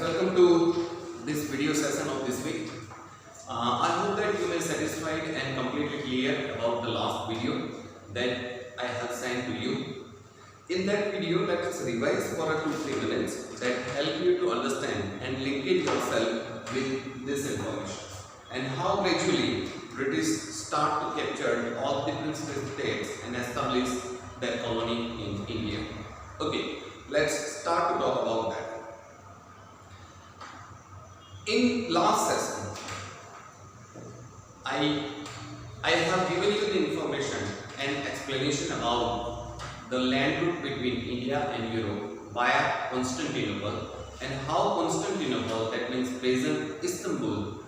welcome to this video session of this week. I hope that you may satisfied and completely clear about the last video that I have sent to you. In that video, let us revise for 2-3 minutes that help you to understand and link it yourself with this information and how gradually British start to capture all the principal states and establish their colony in India. Okay, let's start to talk about that. In last session, I have given you the information and explanation about the land route between India and Europe via Constantinople and how Constantinople, that means present Istanbul,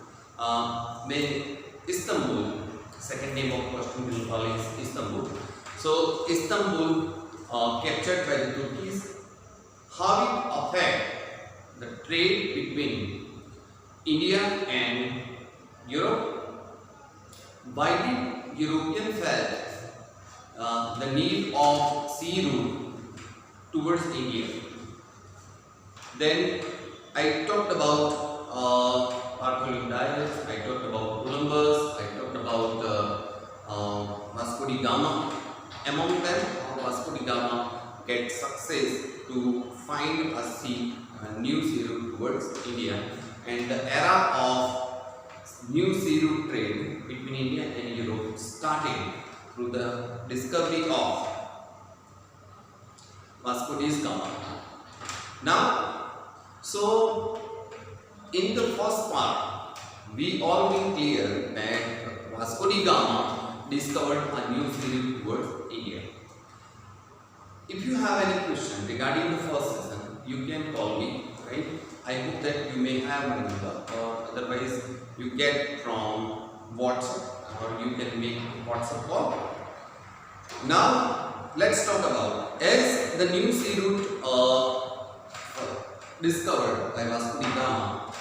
Istanbul, second name of Constantinople is Istanbul. So Istanbul captured by the Turks, how it affect the trade between India and Europe. Why did European felt the need of sea route towards India? Then I talked about Bartholomew Dias, I talked about Columbus, I talked about Vasco da Gama. Among them, how Vasco da Gama get success to find a new sea route towards India, and the era of new sea route trade between India and Europe started through the discovery of Vasco da Gama. Now, so in the first part, we all been clear that Vasco da Gama discovered a new sea route towards India. If you have any question regarding the first session, you can call me, right? I hope that you may have my number, or otherwise you get from WhatsApp, or you can make WhatsApp call. Now let's talk about, as the new sea route discovered by Vasco da Gama,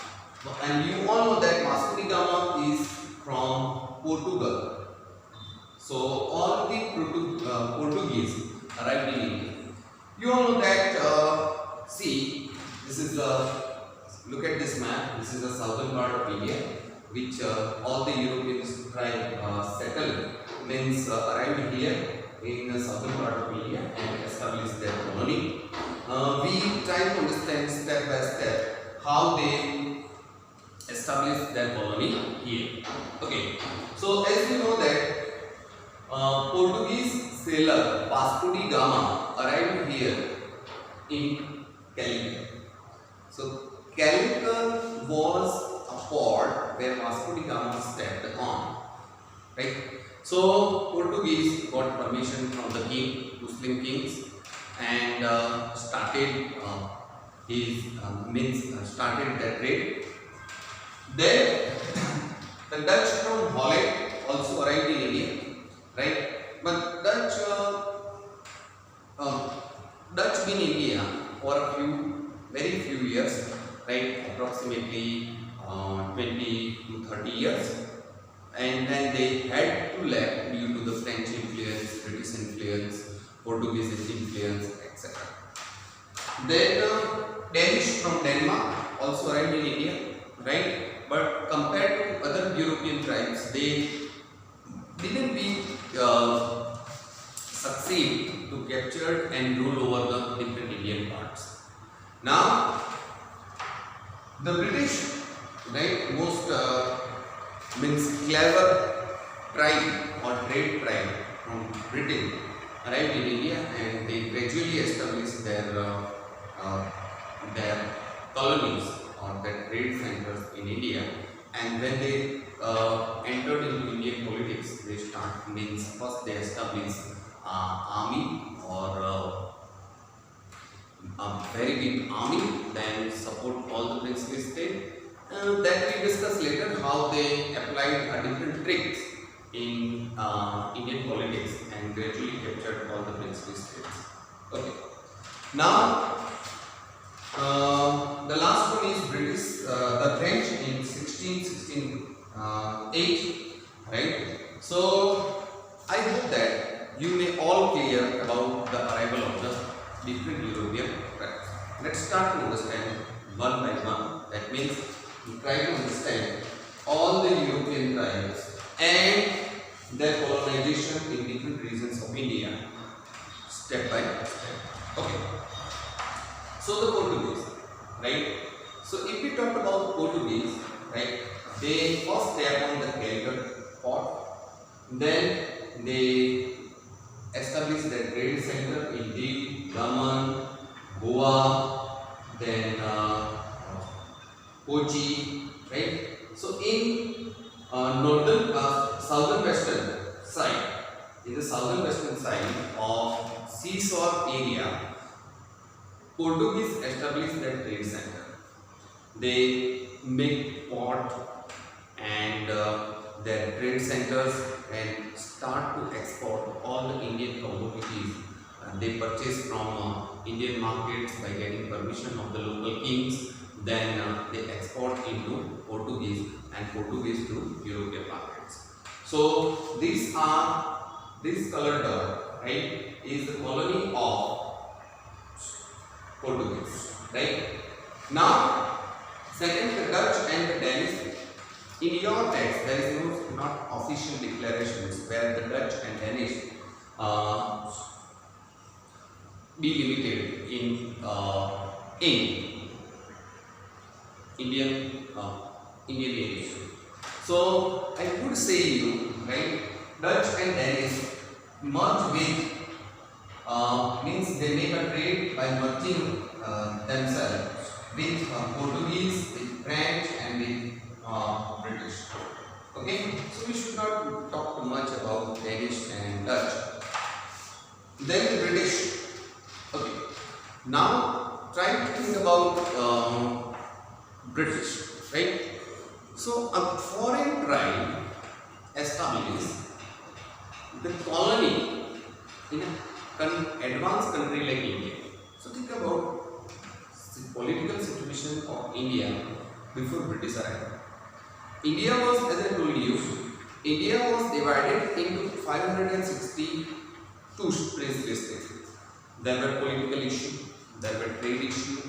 and you all know that Vasco da Gama is from Portugal. So all the Portuguese arrived in India. You all know that, see, this is look at this map. This is the southern part of India, which all the Europeans settled, means arrived here in the southern part of India and established their colony. We try to understand step by step how they established their colony here. Okay, so as you know that Portuguese sailor Vasco da Gama arrived here in Calicut. So Calicut was a port where Vasco da Gama stepped on, right? So Portuguese got permission from the king, Muslim kings, and started started their trade. Then the Dutch from Holland also arrived in India, right? But Dutch been in India for very few years, right? Approximately 20 to 30 years, and then they had to left due to the French influence, British influence, Portuguese influence, etc. Then Danish from Denmark also arrived in India, right? But compared to other European tribes, they didn't succeed to capture and rule over the different Indian parts. Now, the British, right, most means clever tribe or trade tribe from Britain arrived in India, and they gradually established their colonies or their trade centers in India. And when they entered into Indian politics, they first they established army, or a very big army, then support all the princely state. That we discuss later how they applied different tricks in Indian politics and gradually captured all the princely states. Okay. Now the last one is British, the French in 1668, right? So I hope that you may all clear about the arrival of the different European tribes. Let's start to understand one by one. That means we try to understand all the European tribes and their colonization in different regions of India, step by step. Okay. So the Portuguese, right? So if we talk about Portuguese, right? They first step on the Calicut port, then they establish their trade center in Diu, Daman, Goa, then Kochi, right? So in southern western side, in the southern western side of seashore area, Portuguese established their trade center. They make port and their trade centers and start to export all the Indian commodities they purchase from Indian markets by getting permission of the local kings. Then they export into Portuguese and Portuguese to European markets. So this colored dot, right, is the colony of Portuguese, right? Now, second, the Dutch and the Danish. In your text, there is no not official declarations where the Dutch and Danish be limited in Indian area. So I could say you, right, Dutch and Danish merge with means they make a trade by merging themselves with Portuguese, with French, and with British. Okay, so we should not talk too much about Danish and Dutch. Then the British. Okay, now try to think about British, right? So a foreign tribe established the colony in an advanced country like India. So think about the political situation of India before British arrival. India was, as I told you, India was divided into 562 princely states. There were political issues, there were trade issues,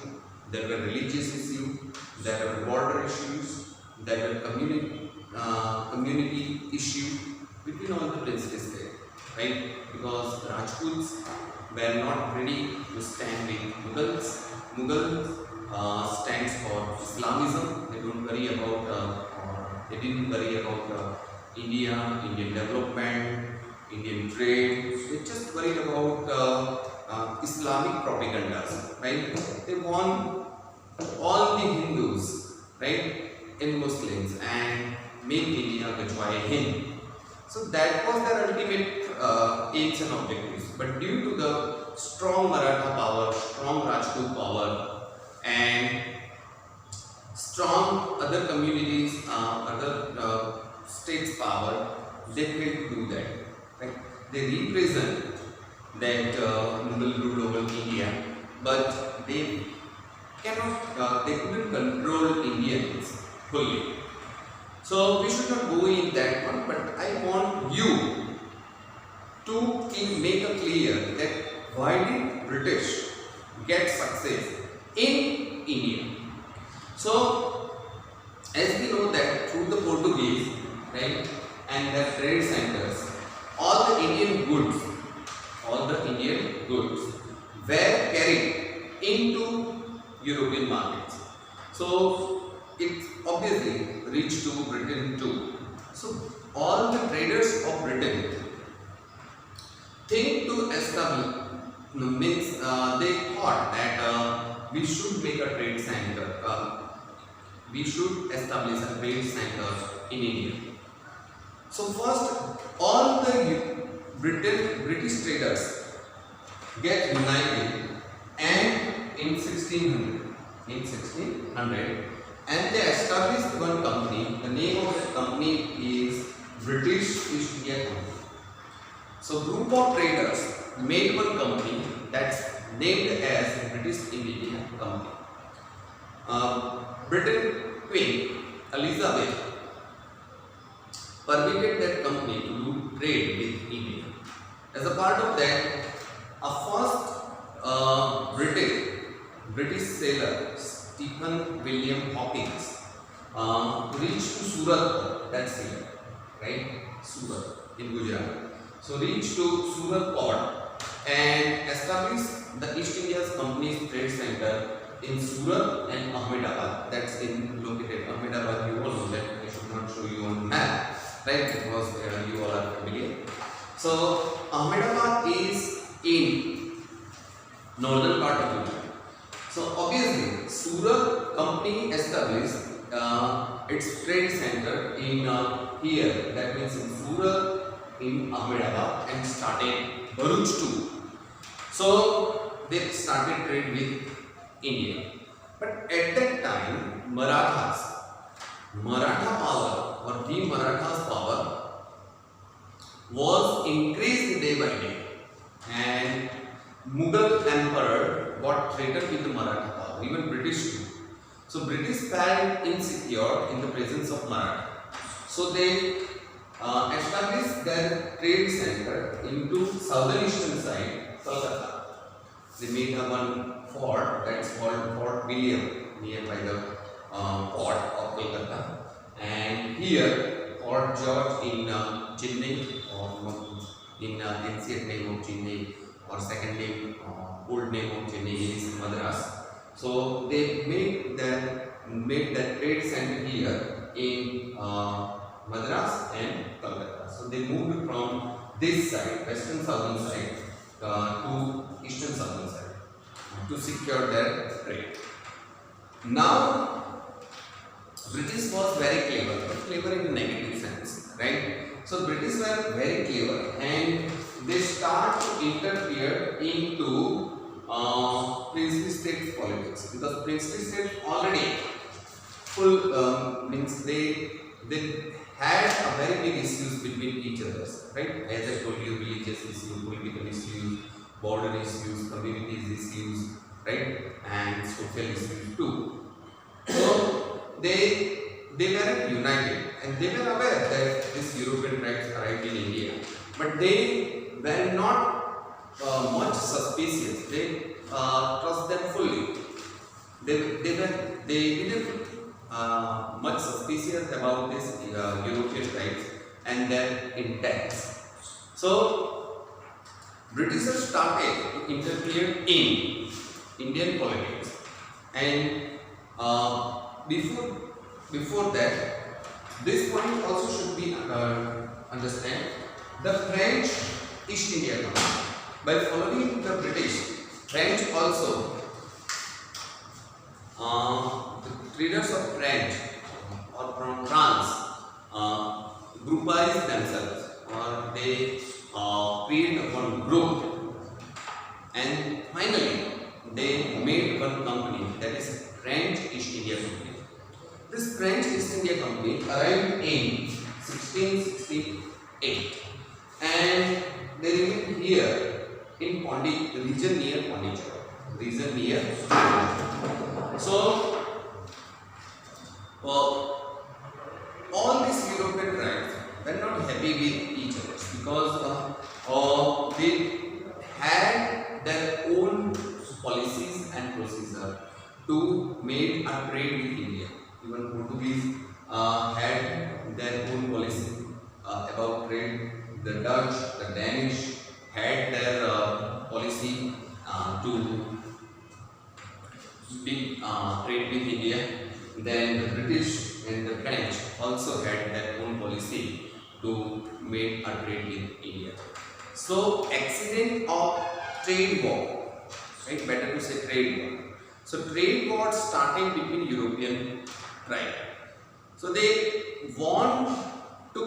there were religious issues, there were border issues, there were community issues between all the princely states, right? Because Rajputs were not ready to stand with Mughals. Mughals stands for Islamism. They don't worry about, they didn't worry about Indian development, Indian trade. They just worried about Islamic propagandas, right? They want all the Hindus, right, and Muslims and make India Gajwaye Hind. So that was their ultimate aims and objectives. But due to the strong Maratha power, strong Rajput power, and strong other communities, other states' power, they failed to do that. Right? They represent that Mughal rule over India, but they cannot, they couldn't control Indians fully. So we should not go in that one, but I want you to make it clear that why did British get success in India? So as we know that through the Portuguese, right, and their trade centers, all the Indian goods were carried into European markets. So it obviously reached to Britain too. So all the traders of Britain think to establish, means they thought that we should make a trade center. We should establish a trade center in India. So first, all the British traders get united, and in 1600, and they established one company. The name of that company is British East India Company. So group of traders made one company that's named as British India Company. Britain Queen Elizabeth permitted that company to do trade with India. As a part of that, a first British sailor Stephen William Hawkins reached to Surat, that's it, right? Surat in Gujarat. So reached to Surat port and established the East India's Company's trade center in Surat and Ahmedabad. That's in located Ahmedabad. You all know that. I should not show you on map, right? Because you all are familiar. So Ahmedabad is in northern part of Gujarat. So obviously Surat company established its trade center in here. That means in Surat, in Ahmedabad, and started Bharuch too. So they started trade with India. But at that time, Maratha power or the Marathas power was increased day by day, and Mughal emperor got threatened with the Maratha power, even British too. So British felt insecure in the presence of Maratha. So they established their trade center into southern eastern side, Kolkata. They made one fort that's called Fort William nearby the port of Kolkata, and here Fort George in Chennai, or in ancient name of Chennai, or second name, old name of Chennai is Madras. So they made that trade center here in Madras and Kolkata. So they moved from this side, western southern side, to eastern southern side to secure their trade. Now, British was very clever, but clever in a negative sense, right? So British were very clever, and they start to interfere into princely state politics, because princely state already full means they had a very big issues between each other, right? As I told you, religious issues, political issues, border issues, communities issues, right, and social issues too. So they were united, and they were aware that these European tribes arrived in India, but they were not much suspicious. They trust them fully. They didn't much suspicious about these European tribes and their intents. So Britishers started to interfere in Indian politics, and before that, this point also should be understand. The French East India Company, by following the British, French also the traders of French or from France groupize themselves, or they create one group, and finally they made one company, that is French East India Company. This French East India Company arrived in 1668, and they remained here in region near Pondicherry. So all these European tribes were not happy with each other, because they had their own policies and procedure to make a trade with India. Even Portuguese had their own policy about trade. The Dutch, the Danish had their policy to trade with India. Then the British and the French also had their own policy to make a trade with India. So accident of trade war, right? Better to say trade war. So trade war starting between European tribes. So they want to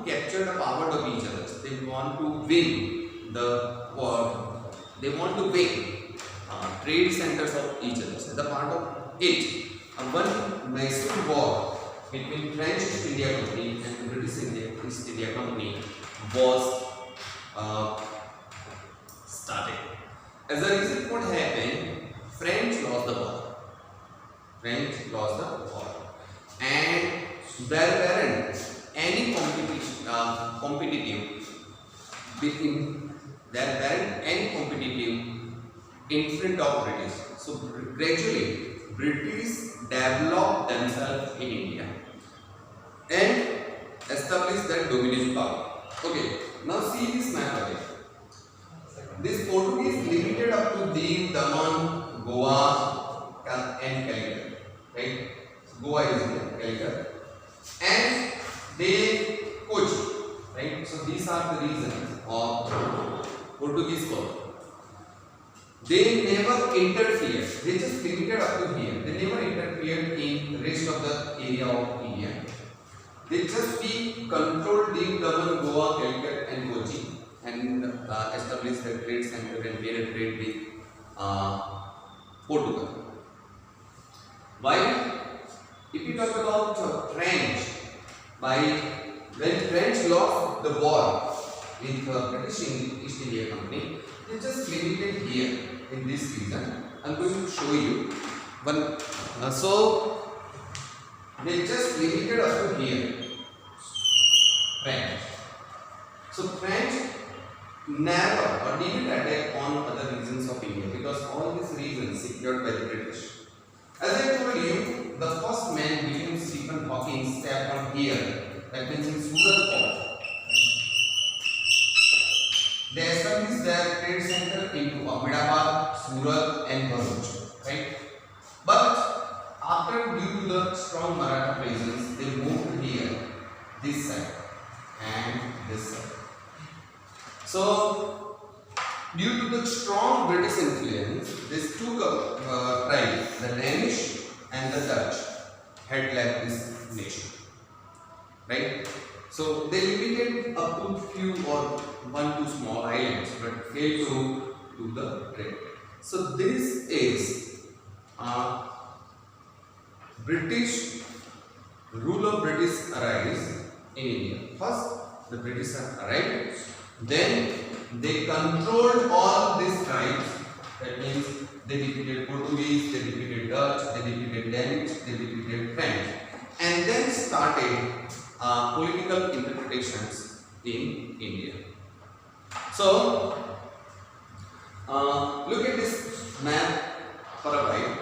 capture the power of each other. They want to win the war. They want to win trade centers of each other. As a part of it, one Mysore war between French East India Company and the British East India Company was started. As a result, what happened? French lost the war. And there weren't any competitive in front of British. So gradually British developed themselves in India and established their dominant power. Okay, now see this map again. This Portuguese limited up to Diu, Daman, Goa and Calicut. Right? So Goa is there, Calicut. And they coached. Right? So these are the reasons of Portuguese colony. They never interfered. They just limited up to here. They never interfered in the rest of the area of India. They just controlled Diu, Daman, Goa, Calicut and Kochi and established a trade center and made a trade with Portugal. While if you talk about French, when French lost the war with British East India Company, they just limited here in this region. I'm going to show you one. So they just limited up to here, French. So French never or didn't attack on other regions of India because all these regions secured by the British. As I told you, the first man William Stephen Hawking stepped on here. That means in Surat port. They established their trade center into Ahmedabad, Surat and Bharuch. Right? But after due to the strong Maratha presence, they moved here, this side and this side. So, due to the strong British influence, these two tribes, the Danish and the Dutch, had left this nation. Right? So, they limited up to few or 1-2 small islands, but failed to do the trade. So, this is British rule of British arrives in India. First, the British arrived. Then they controlled all these tribes. That means they defeated Portuguese, they defeated Dutch, they defeated Danish, they defeated French, and then started political interpretations in India. So look at this map for a while.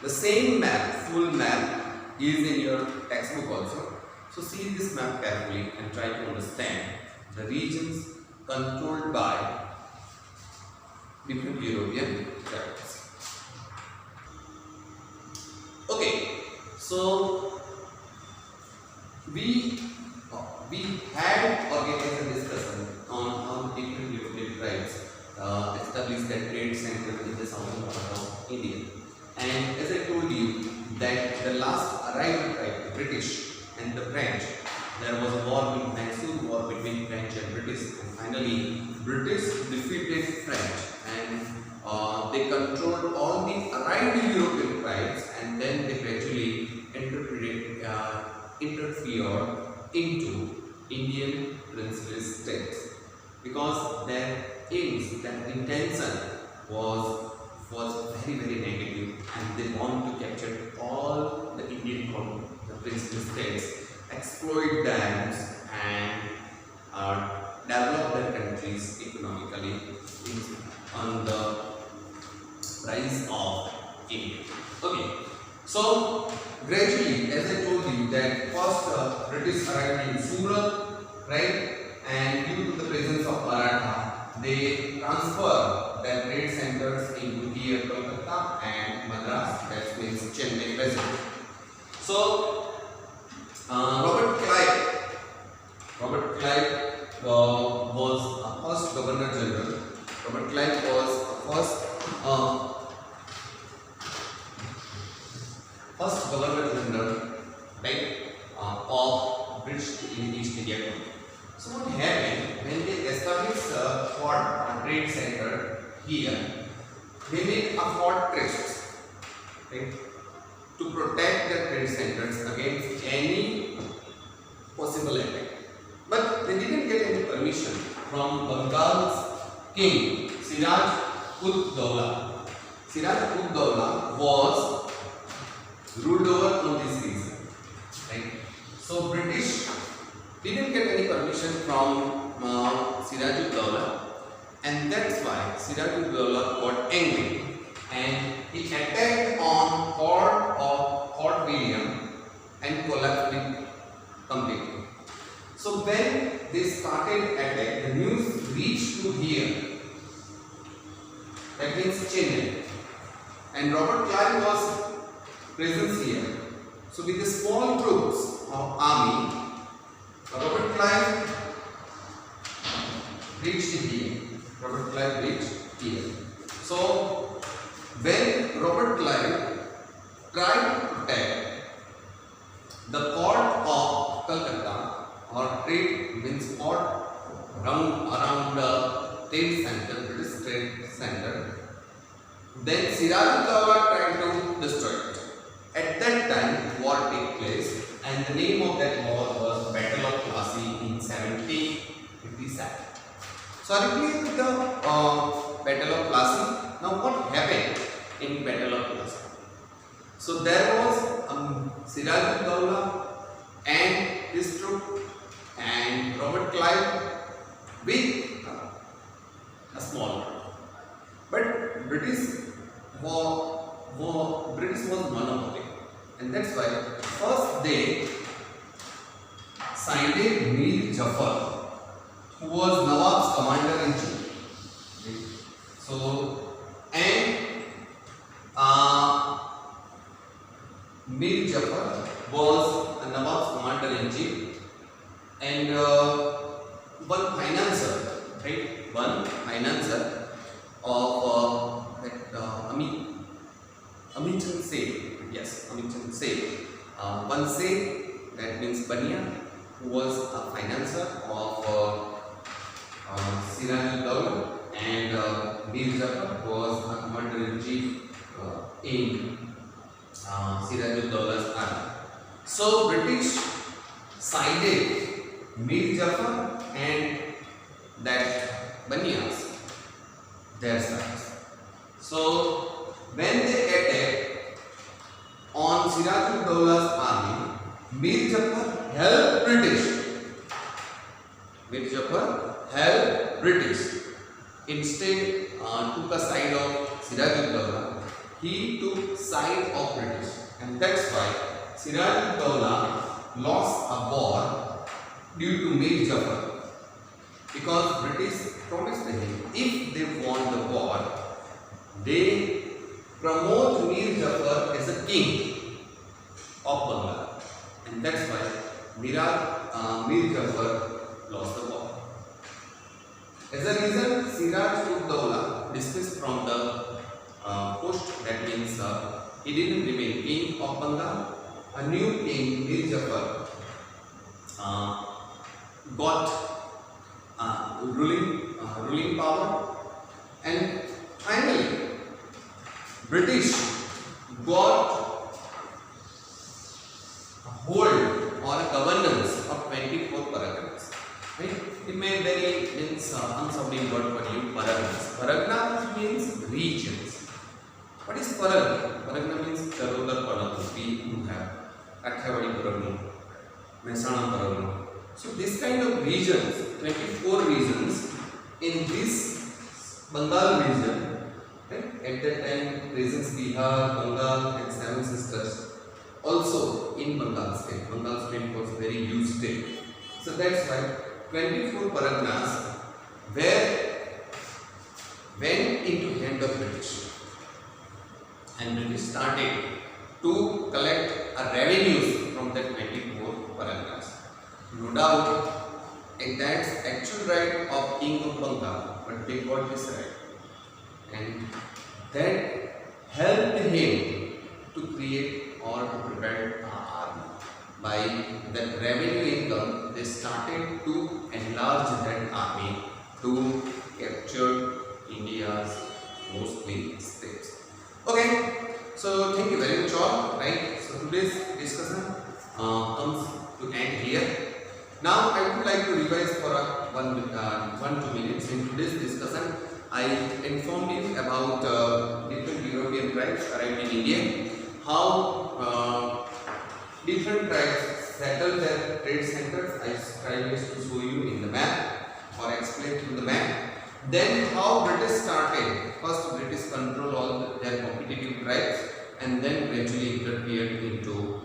The same map, full map, is in your textbook also. So see this map carefully and try to understand the regions controlled by different European tribes. Okay, so we had organized a discussion on how different European tribes established their trade center in the southern part of India. And as I told you that the last arrival tribe, the British and the French, there was a war, massive war between French and British, and finally British defeated French and they controlled all the arrived European tribes, and then they gradually interfered into Indian princely states because their aims, their intention was very negative, and they want to capture all the Indian the princely states, exploit them and develop their countries economically on the price of India. Okay, so gradually, as I told you, that first British arrived in Surat, right, and due to the presence of Maratha, they transferred their trade centers into here, Kolkata and Madras, that means Chennai present. So Robert Clive was a first Governor General. Robert Clive was first Governor General, right, of British East India Company. So what happened when they established a trade center here? They made a fortress, right, to protect their trade centers against any possible attack. But they didn't get any permission from Bengal's king, Siraj-ud-Dowla. Siraj-ud-Dowla was ruled over on this region. Right? So British didn't get any permission from Siraj-ud-Dowla, and that's why Siraj-ud-Dawla got angry and he attacked on Fort William and collapsed it completely. So when they started attack, the news reached to here, that means Chennai, and Robert Clive was present here. So with the small troops of army, Robert Clive reached here. Robert Clive reached here. So when Robert Clive tried to protect the port of Calcutta, or trade means port around the trade center, British trade center, then Siraj-ud-Dawla tried to destroy it. At that time, war took place, and the name of that war was Battle of Plassey in 1757. So are you clear with the Battle of Plassey? Now what happened in Battle of Plassey? So there was Siraj-ud-Dawla and his troop and Robert Clive with a small troop. But British was monopoly, and that's why first they signed Mir Jafar, who was Nawab's commander in chief. So and Mir Jafar was a Nawab's commander in chief, and one financer, right? One financer of Amit Chand Seth. Yes, Amit Chand Seth. One Seth, that means Bania, who was a financer of Siraj-ud-Dawla, and Mir Jafar was a commander in chief in Siraj-ud-Dawla's army. So British sided Mir Jafar and that Banias, their sides. So when they attacked on Siraj-ud-Dawla's army, Mir Jafar helped British. Mir Jafar helped British. Instead, took a side of Siraj-ud-Dawla. He took side of British, and that's why Siraj-ud-Dawla lost a war due to Mir Jafar, because British promised him if they won the war, they promote Mir Jafar as a king of Bengal, and that's why Mir Jafar lost the war. As a result, Siraj-ud-Dawla dismissed from the post, that means he didn't remain king of Bengal. A new king, Mir Jafar, got ruling power, and finally British got a hold or a governance of 24 paraganas. Right? It may very means unsounding word for you, paraganas. Paraganas means regions. What is Paragana? Paragana means Charodar Paragana. We have Kathiyawadi Paragana, Mehsana Paragana. So this kind of regions, 24 regions in this Bengal region, right? At that time regions Bihar, Bengal and Seven Sisters, also in Bengal state. Bengal state was very huge state. So that's why 24 Paraganas went into hand of British, and British started to collect revenues from that 24 Paraganas. No doubt, and that's actual right of King of Bengal, but they got this right, and that helped him to create or to prepare an army. By that revenue income, they started to enlarge that army to capture India's mostly states. Okay, so thank you very much all. Right, so today's discussion comes to end here. Now I would like to revise for 1-2 minutes. In today's discussion, I informed you about different European tribes arrived in India, how different tribes settle their trade centers. I tried to show you in the map or explain through the map. then how British started. First British control all their competitive tribes and then gradually interfered into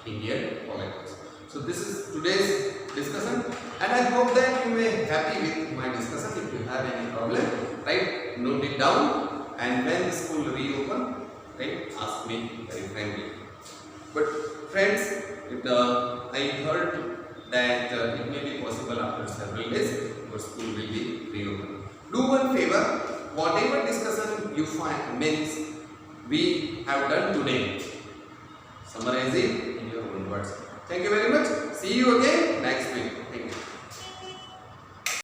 Indian politics. So this is today's discussion and I hope that you may happy with my discussion. If you have any problem, right, note it down and when the school reopen, right, ask me very friendly. But friends, I heard that it may be possible after several days your school will be reopened. Do one favor, whatever discussion you find means we have done today, summarize it in your own words. Thank you very much. See you again next week. Thank you.